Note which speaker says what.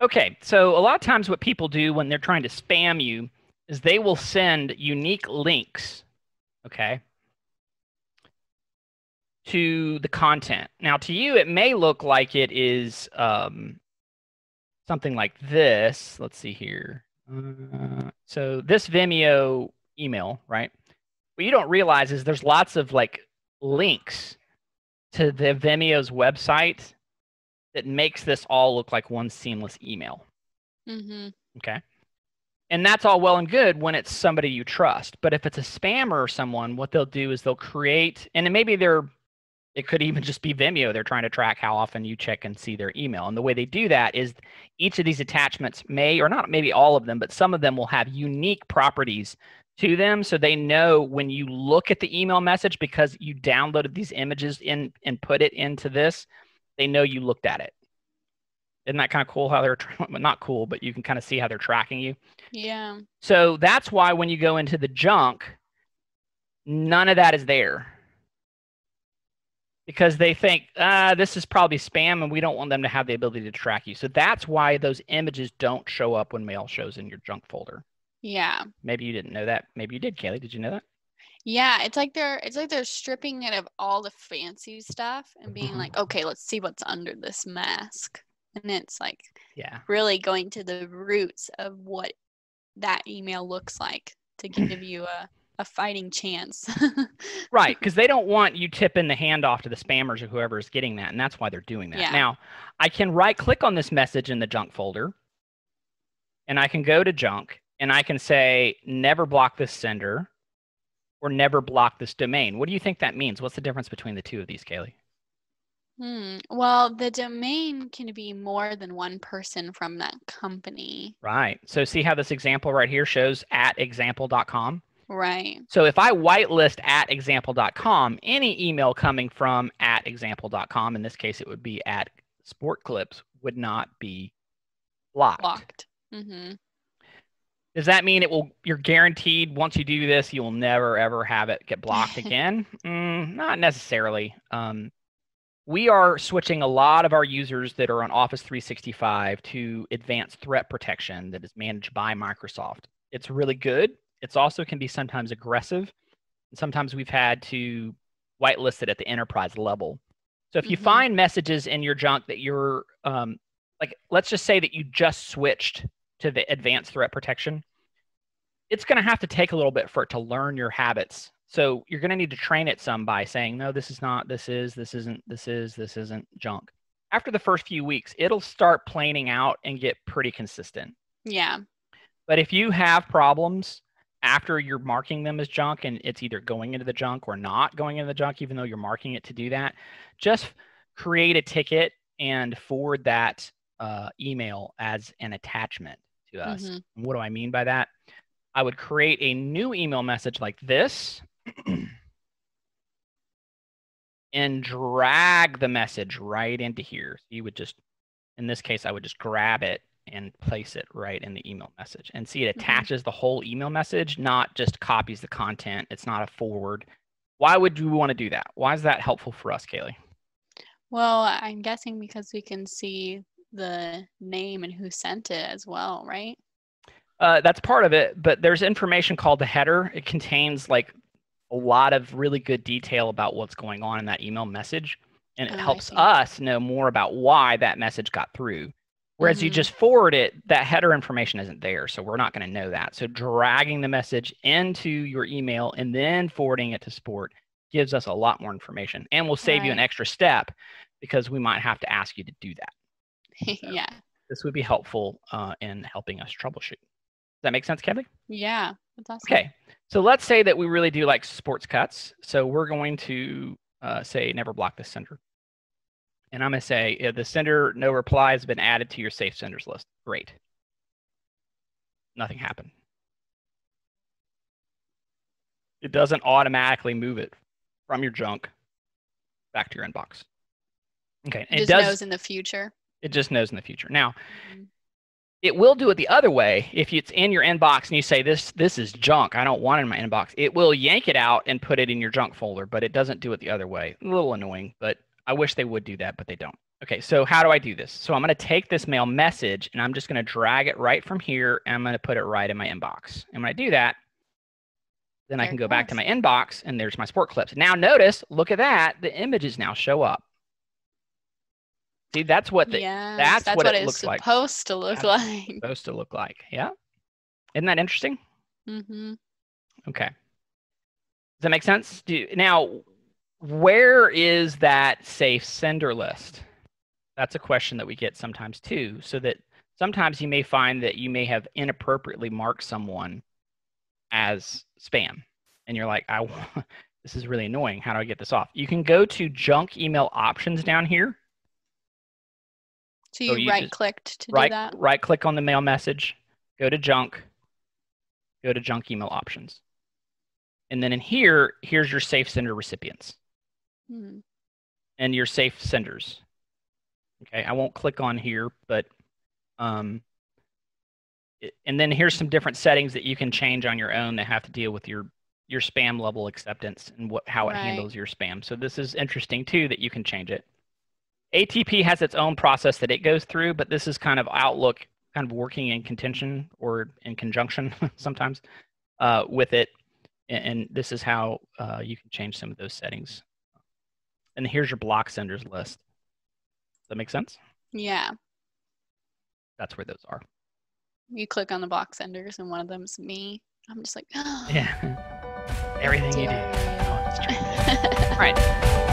Speaker 1: Okay, so a lot of times what people do when they're trying to spam you is they will send unique links, okay, to the content. Now, to you, it may look like it is something like this. Let's see here. So this Vimeo email, right? What you don't realize is there's lots of like links to the Vimeo's website that makes this all look like one seamless email.
Speaker 2: Mm-hmm.
Speaker 1: Okay. And that's all well and good when it's somebody you trust. But if it's a spammer or someone, what they'll do is they'll create, and maybe it could even just be Vimeo. They're trying to track how often you check and see their email. And the way they do that is each of these attachments may, or not maybe all of them, but some of them will have unique properties to them. So they know when you look at the email message, because you downloaded these images in and put it into this, they know you looked at it. Isn't that kind of cool how they're, not cool, but you can kind of see how they're tracking you?
Speaker 2: Yeah.
Speaker 1: So that's why when you go into the junk, none of that is there. Because they think, this is probably spam and we don't want them to have the ability to track you. So that's why those images don't show up when mail shows in your junk folder.
Speaker 2: Yeah.
Speaker 1: Maybe you didn't know that. Maybe you did, Kaylee. Did you know that?
Speaker 2: Yeah, it's like they're stripping it of all the fancy stuff and being like, okay, let's see what's under this mask. And it's like really going to the roots of what that email looks like to give you a fighting chance.
Speaker 1: Right, because they don't want you tipping the handoff to the spammers or whoever is getting that, and that's why they're doing that.
Speaker 2: Yeah.
Speaker 1: Now, I can right-click on this message in the junk folder, and I can go to junk, and I can say, never block this sender, or never block this domain. What do you think that means? What's the difference between the two of these, Kaylee?
Speaker 2: Well, the domain can be more than one person from that company.
Speaker 1: Right. So see how this example right here shows @example.com?
Speaker 2: Right.
Speaker 1: So if I whitelist @example.com, any email coming from @example.com, in this case it would be @sportclips, would not be blocked.
Speaker 2: Mm-hmm.
Speaker 1: Does that mean you're guaranteed once you do this, you will never ever have it get blocked again? Not necessarily. We are switching a lot of our users that are on Office 365 to Advanced Threat Protection that is managed by Microsoft. It's really good. It also can be sometimes aggressive. And sometimes we've had to whitelist it at the enterprise level. So if you find messages in your junk that you're, like, let's just say that you just switched to the Advanced Threat Protection, it's going to have to take a little bit for it to learn your habits. So you're going to need to train it some by saying, no, this is not, this isn't junk. After the first few weeks, it'll start planing out and get pretty consistent.
Speaker 2: Yeah.
Speaker 1: But if you have problems after you're marking them as junk and it's either going into the junk or not going into the junk, even though you're marking it to do that, just create a ticket and forward that email as an attachment to us. And what do I mean by that? I would create a new email message like this and drag the message right into here. So you would just, in this case, I would just grab it and place it right in the email message. And see, it attaches the whole email message, not just copies the content. It's not a forward. Why would you want to do that? Why is that helpful for us, Kaylee?
Speaker 2: Well, I'm guessing because we can see the name and who sent it as well, right?
Speaker 1: That's part of it, but there's information called the header. It contains like a lot of really good detail about what's going on in that email message, and it helps us know more about why that message got through. Whereas you just forward it, that header information isn't there, so we're not going to know that. So dragging the message into your email and then forwarding it to support gives us a lot more information, and will save you an extra step because we might have to ask you to do that. So
Speaker 2: yeah.
Speaker 1: This would be helpful in helping us troubleshoot. Does that make sense, Kelly?
Speaker 2: Yeah, that's awesome.
Speaker 1: Okay, so let's say that we really do like sports cuts. So we're going to say never block this sender. And I'm going to say if the sender no reply has been added to your safe senders list. Great. Nothing happened. It doesn't automatically move it from your junk back to your inbox. Okay.
Speaker 2: It just knows in the future.
Speaker 1: It just knows in the future. Now, it will do it the other way. If it's in your inbox and you say, this is junk, I don't want it in my inbox, it will yank it out and put it in your junk folder, but it doesn't do it the other way. A little annoying, but I wish they would do that, but they don't. Okay, so how do I do this? So I'm going to take this mail message and I'm just going to drag it right from here and I'm going to put it right in my inbox. And when I do that, then I can go back to my inbox and there's my sport clips. Now notice, look at that, the images now show up. See, that's what that's what it looks like.
Speaker 2: Supposed to look like.
Speaker 1: Supposed to look like. Yeah. Isn't that interesting?
Speaker 2: Mm-hmm.
Speaker 1: Okay. Does that make sense? Now, where is that safe sender list? That's a question that we get sometimes too. So that sometimes you may find that you may have inappropriately marked someone as spam. And you're like, this is really annoying. How do I get this off? You can go to junk email options down here.
Speaker 2: So you right-clicked to do that?
Speaker 1: Right-click on the mail message, go to junk, go to junk email options. And then in here, here's your safe sender recipients. And your safe senders. Okay, I won't click on here, but and then here's some different settings that you can change on your own that have to deal with your spam level acceptance and how it handles your spam. So this is interesting too that you can change it. ATP has its own process that it goes through, but this is kind of Outlook kind of working in contention or in conjunction sometimes with it. And this is how you can change some of those settings. And here's your block senders list. Does that make sense?
Speaker 2: Yeah.
Speaker 1: That's where those are.
Speaker 2: You click on the block senders and one of them's me. I'm just like, oh.
Speaker 1: Yeah. Everything you do. Oh, it's true. All right.